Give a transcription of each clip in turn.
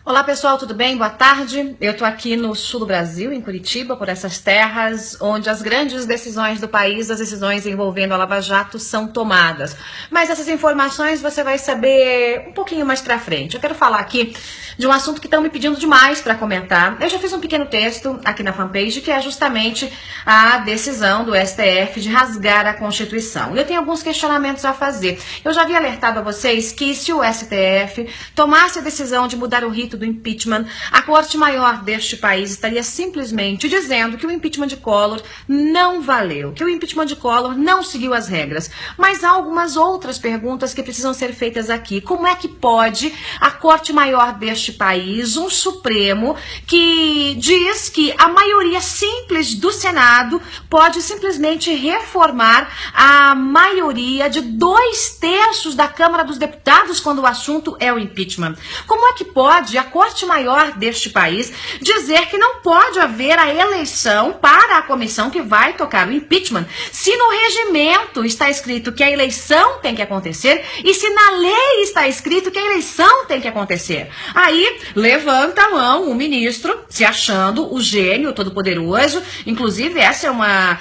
Olá pessoal, tudo bem? Boa tarde. Eu estou aqui no sul do Brasil, em Curitiba, por essas terras onde as grandes decisões do país, as decisões envolvendo a Lava Jato, são tomadas. Mas essas informações você vai saber um pouquinho mais pra frente. Eu quero falar aqui de um assunto que estão me pedindo demais para comentar. Eu já fiz um pequeno texto aqui na fanpage que é justamente a decisão do STF de rasgar a Constituição. Eu tenho alguns questionamentos a fazer. Eu já havia alertado a vocês que se o STF tomasse a decisão de mudar o rito do impeachment, a Corte Maior deste país estaria simplesmente dizendo que o impeachment de Collor não valeu, que o impeachment de Collor não seguiu as regras. Mas há algumas outras perguntas que precisam ser feitas aqui. Como é que pode a Corte Maior deste país, um Supremo, que diz que a maioria simples do Senado pode simplesmente reformar a maioria de 2/3 da Câmara dos Deputados quando o assunto é o impeachment? Como é que pode a Corte Maior deste país dizer que não pode haver a eleição para a comissão que vai tocar o impeachment, se no regimento está escrito que a eleição tem que acontecer e se na lei está escrito que a eleição tem que acontecer? Aí levanta a mão o ministro, se achando o gênio todo-poderoso, inclusive essa é uma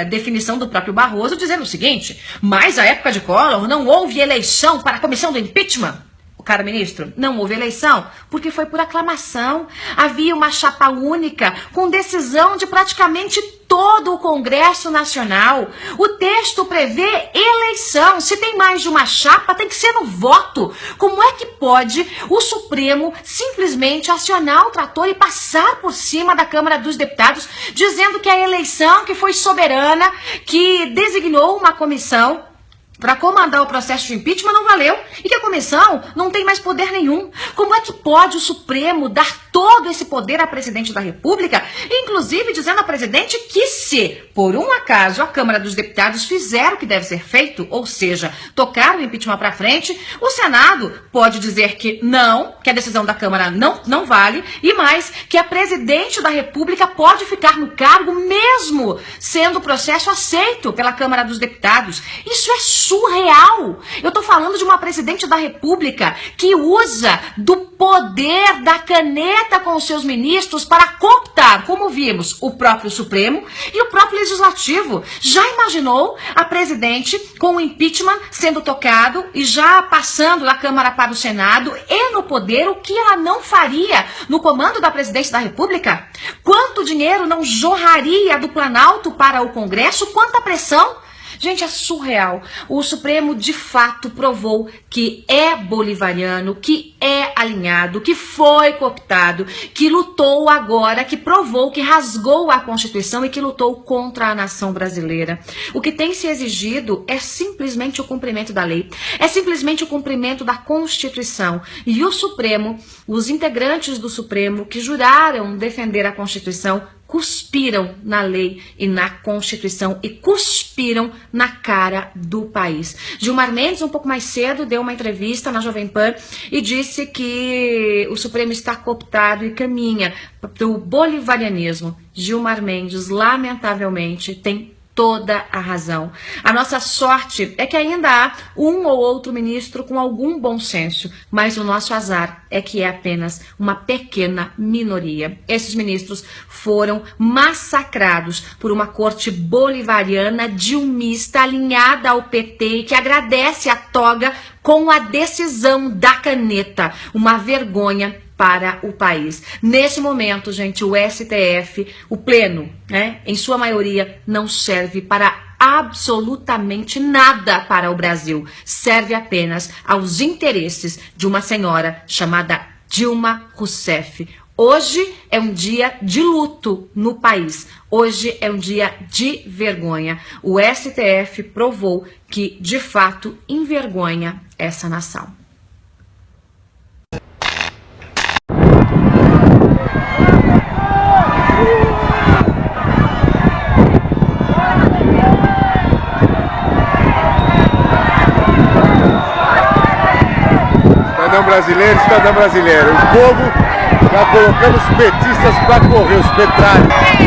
definição do próprio Barroso, dizendo o seguinte: mas a época de Collor não houve eleição para a comissão do impeachment. Cara ministro, não houve eleição porque foi por aclamação. Havia uma chapa única com decisão de praticamente todo o Congresso Nacional. O texto prevê eleição. Se tem mais de uma chapa, tem que ser no voto. Como é que pode o Supremo simplesmente acionar o trator e passar por cima da Câmara dos Deputados, dizendo que a eleição que foi soberana, que designou uma comissão para comandar o processo de impeachment não valeu e que a comissão não tem mais poder nenhum? Como é que pode o Supremo dar todo esse poder à presidente da República, inclusive dizendo ao presidente que se, por um acaso, a Câmara dos Deputados fizer o que deve ser feito, ou seja, tocar o impeachment para frente, o Senado pode dizer que não, que a decisão da Câmara não vale, e mais, que a presidente da República pode ficar no cargo mesmo sendo o processo aceito pela Câmara dos Deputados. Isso é surreal. Eu tô falando de uma presidente da República que usa do poder da caneta com os seus ministros para cooptar, como vimos, o próprio Supremo e o próprio Legislativo. Já imaginou a presidente com o impeachment sendo tocado e já passando da Câmara para o Senado e no poder, o que ela não faria no comando da presidência da República? Quanto dinheiro não jorraria do Planalto para o Congresso? Quanta pressão? Gente, é surreal. O Supremo, de fato, provou que é bolivariano, que é alinhado, que foi cooptado, que lutou agora, que provou, que rasgou a Constituição e que lutou contra a nação brasileira. O que tem se exigido é simplesmente o cumprimento da lei, é simplesmente o cumprimento da Constituição. E o Supremo, os integrantes do Supremo que juraram defender a Constituição, cuspiram na lei e na Constituição e cuspiram na cara do país. Gilmar Mendes, um pouco mais cedo, deu uma entrevista na Jovem Pan e disse que o Supremo está cooptado e caminha para o bolivarianismo. Gilmar Mendes, lamentavelmente, tem toda a razão. A nossa sorte é que ainda há um ou outro ministro com algum bom senso, mas o nosso azar é que é apenas uma pequena minoria. Esses ministros foram massacrados por uma corte bolivariana dilmista alinhada ao PT e que agradece a toga com a decisão da caneta. Uma vergonha para o país. Nesse momento, gente, o STF, o Pleno, em sua maioria, não serve para absolutamente nada para o Brasil. Serve apenas aos interesses de uma senhora chamada Dilma Rousseff. Hoje é um dia de luto no país. Hoje é um dia de vergonha. O STF provou que, de fato, envergonha essa nação. Cidadão brasileiro, o povo já colocando os petistas para correr, os petrários.